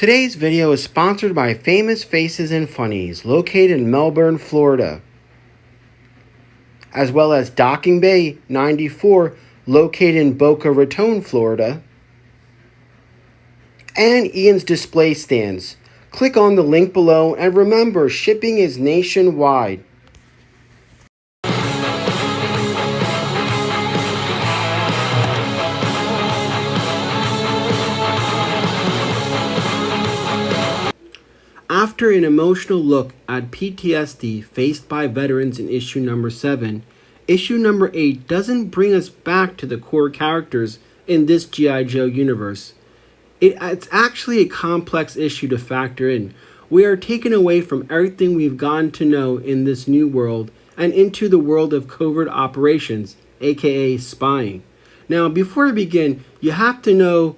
Today's video is sponsored by Famous Faces and Funnies, located in Melbourne, Florida, as well as Docking Bay 94, located in Boca Raton, Florida, and Ian's Display Stands. Click on the link below, and remember, shipping is nationwide. After an emotional look at PTSD faced by veterans in issue number 7, issue number 8 doesn't bring us back to the core characters in this G.I. Joe universe. It's actually a complex issue to factor in. We are taken away from everything we've gotten to know in this new world and into the world of covert operations, aka spying. Now, before we begin, you have to know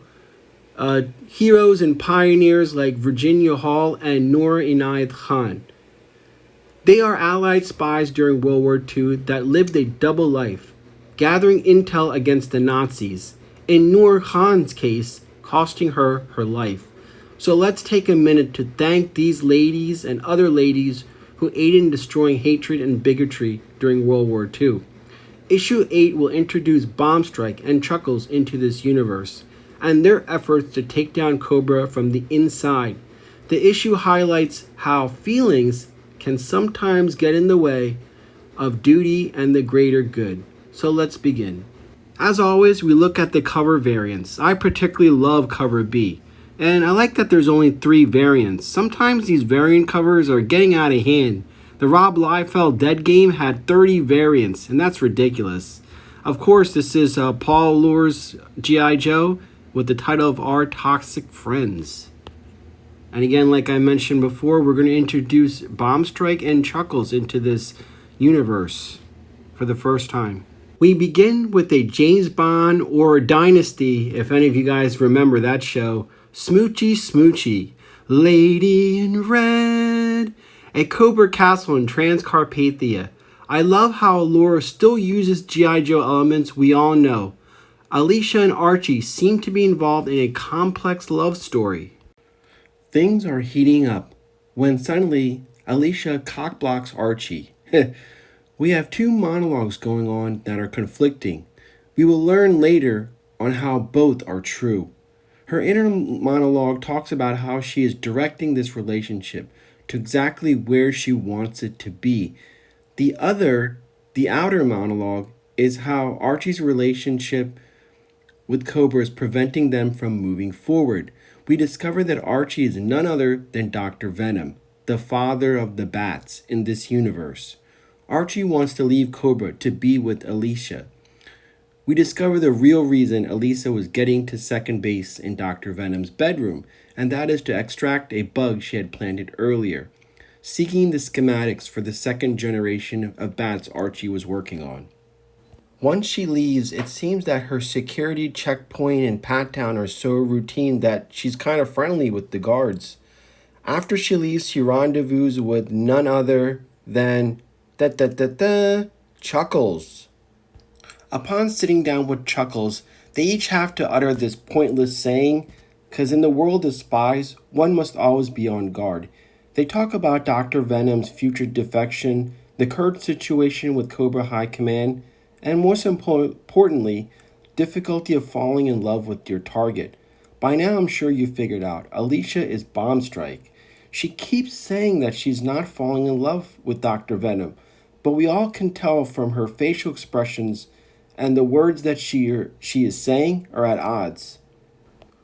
heroes and pioneers like Virginia Hall and Noor Khan. They are Allied spies during World War II that lived a double life, gathering intel against the Nazis, in Noor Khan's case, costing her her life. So let's take a minute to thank these ladies and other ladies who aided in destroying hatred and bigotry during World War II. Issue 8 will introduce Bombstrike and Chuckles into this universe, and their efforts to take down Cobra from the inside. The issue highlights how feelings can sometimes get in the way of duty and the greater good. So let's begin. As always, we look at the cover variants. I particularly love cover B, and I like that there's only 3 variants. Sometimes these variant covers are getting out of hand. The Rob Liefeld Dead Game had 30 variants, and that's ridiculous. Of course, this is Paul Allor's G.I. Joe, with the title of Our Toxic Friends. And again, like I mentioned before, we're going to introduce Bombstrike and Chuckles into this universe for the first time. We begin with a James Bond or Dynasty, if any of you guys remember that show, Smoochy Smoochy, Lady in Red, a Cobra Castle in Transcarpathia. I love how Allor still uses G.I. Joe elements we all know. Alicia and Archie seem to be involved in a complex love story. Things are heating up when suddenly Alicia cockblocks Archie. We have 2 monologues going on that are conflicting. We will learn later on how both are true. Her inner monologue talks about how she is directing this relationship to exactly where she wants it to be. The outer monologue, is how Archie's relationship with Cobra is preventing them from moving forward. We discover that Archie is none other than Dr. Venom, the father of the bats in this universe. Archie wants to leave Cobra to be with Alicia. We discover the real reason Alicia was getting to second base in Dr. Venom's bedroom, and that is to extract a bug she had planted earlier, seeking the schematics for the second generation of bats Archie was working on. Once she leaves, it seems that her security checkpoint and pat-down are so routine that she's kind of friendly with the guards. After she leaves, she rendezvous with none other than Chuckles. Upon sitting down with Chuckles, they each have to utter this pointless saying, because in the world of spies, one must always be on guard. They talk about Dr. Venom's future defection, the current situation with Cobra High Command, and most importantly, difficulty of falling in love with your target. By now, I'm sure you figured out, Alicia is Bombstrike. She keeps saying that she's not falling in love with Dr. Venom, but we all can tell from her facial expressions and the words that she is saying are at odds.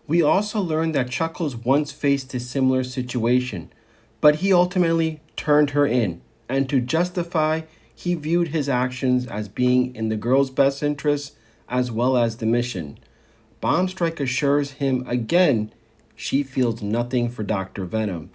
We also learned that Chuckles once faced a similar situation, but he ultimately turned her in, and to justify, he viewed his actions as being in the girl's best interest as well as the mission. Bombstrike assures him again she feels nothing for Dr. Venom.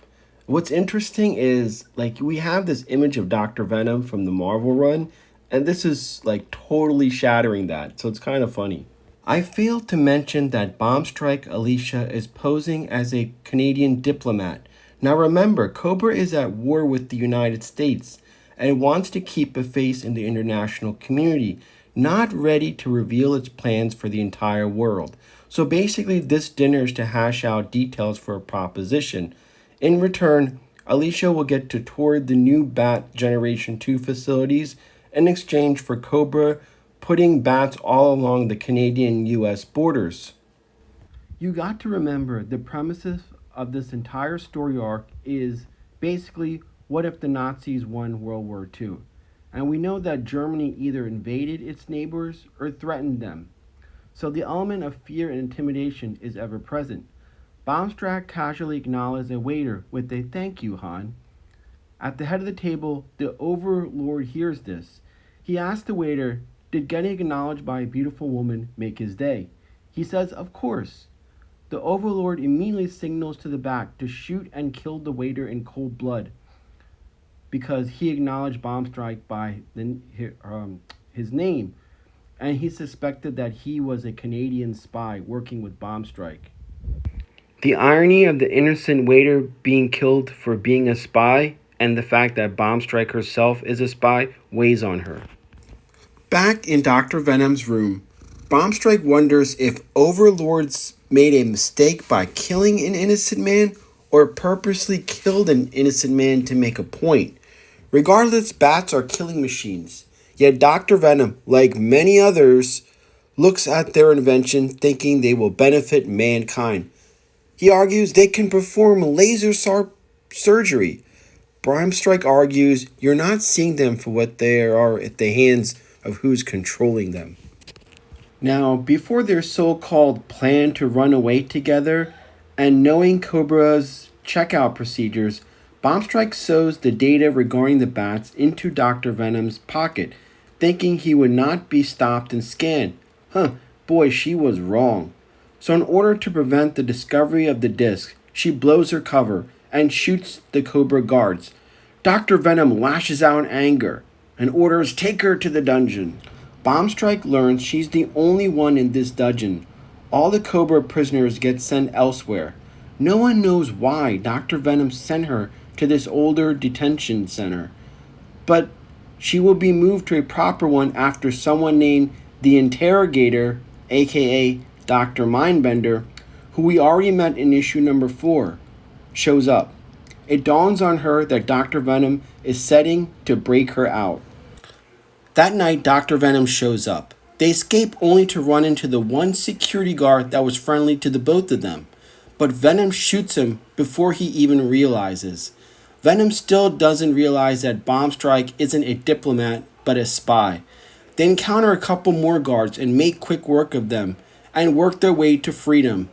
What's interesting is, we have this image of Dr. Venom from the Marvel run, and this is, totally shattering that, so it's kind of funny. I failed to mention that Bombstrike Alicia is posing as a Canadian diplomat. Now remember, Cobra is at war with the United States and wants to keep a face in the international community. not ready to reveal its plans for the entire world. So basically, this dinner is to hash out details for a proposition. In return, Alicia will get to tour the new Bat Generation 2 facilities in exchange for Cobra putting bats all along the Canadian-US borders. You got to remember the premises of this entire story arc is basically what if the Nazis won World War II? And we know that Germany either invaded its neighbors or threatened them. So the element of fear and intimidation is ever present. Baumstrack casually acknowledges a waiter with a "thank you, Han." At the head of the table, the overlord hears this. He asks the waiter, did getting acknowledged by a beautiful woman make his day? He says, of course. The overlord immediately signals to the back to shoot and kill the waiter in cold blood because he acknowledged Baumstrike by his name, and he suspected that he was a Canadian spy working with Baumstrike. The irony of the innocent waiter being killed for being a spy and the fact that Baumstrike herself is a spy weighs on her. Back in Dr. Venom's room, Baumstrike wonders if overlords made a mistake by killing an innocent man or purposely killed an innocent man to make a point. Regardless, bats are killing machines. Yet Dr. Venom, like many others, looks at their invention thinking they will benefit mankind. He argues they can perform laser surgery. Baumstrike argues you're not seeing them for what they are at the hands of who's controlling them. Now, before their so-called plan to run away together, and knowing Cobra's checkout procedures, Baumstrike sews the data regarding the bats into Dr. Venom's pocket, thinking he would not be stopped and scanned. Boy, she was wrong. So in order to prevent the discovery of the disc, she blows her cover and shoots the Cobra guards. Dr. Venom lashes out in anger and orders take her to the dungeon. Baumstrike learns she's the only one in this dungeon. All the Cobra prisoners get sent elsewhere. No one knows why Dr. Venom sent her to this older detention center, but she will be moved to a proper one after someone named the Interrogator, aka Dr. Mindbender, who we already met in issue number 4, shows up. It dawns on her that Dr. Venom is setting to break her out. That night, Dr. Venom shows up. They escape only to run into the one security guard that was friendly to the both of them. But Venom shoots him before he even realizes. Venom still doesn't realize that Baumstrike isn't a diplomat, but a spy. They encounter a couple more guards and make quick work of them, and work their way to freedom.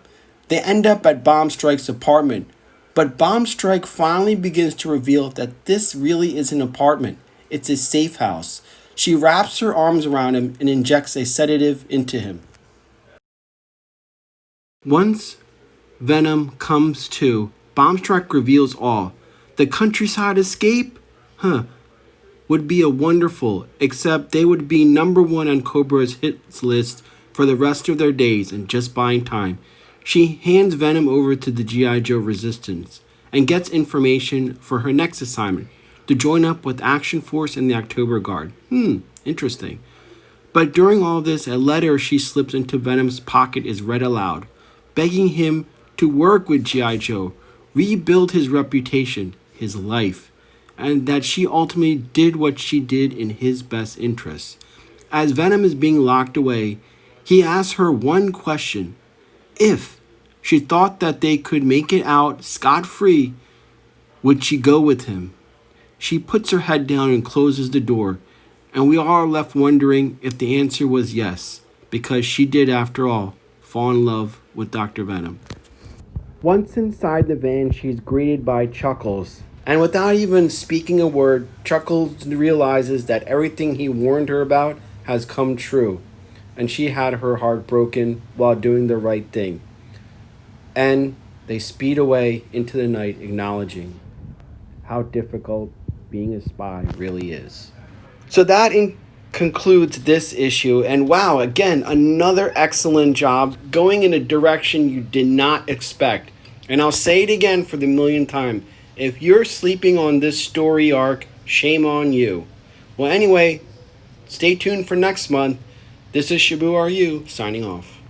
They end up at Baumstrike's apartment, but Baumstrike finally begins to reveal that this really is an apartment. It's a safe house. She wraps her arms around him and injects a sedative into him. Once Venom comes to, Baumstrike reveals all. The countryside escape? Would be a wonderful, except they would be number 1 on Cobra's hits list for the rest of their days and just buying time. She hands Venom over to the GIJoe Resistance and gets information for her next assignment, to join up with Action Force and the October Guard. Interesting. But during all this, a letter she slips into Venom's pocket is read aloud, begging him to work with GIJoe, rebuild his reputation, his life, and that she ultimately did what she did in his best interests. As Venom is being locked away, he asks her one question. If she thought that they could make it out scot-free, would she go with him? She puts her head down and closes the door, and we all are left wondering if the answer was yes, because she did, after all, fall in love with Dr. Venom. Once inside the van, she's greeted by Chuckles, and without even speaking a word, Chuckles realizes that everything he warned her about has come true, and she had her heart broken while doing the right thing. And they speed away into the night, acknowledging how difficult being a spy really is. So that concludes this issue. And wow, again, another excellent job going in a direction you did not expect. And I'll say it again for the millionth time. If you're sleeping on this story arc, shame on you. Well, anyway, stay tuned for next month. This is Shabu Are You signing off.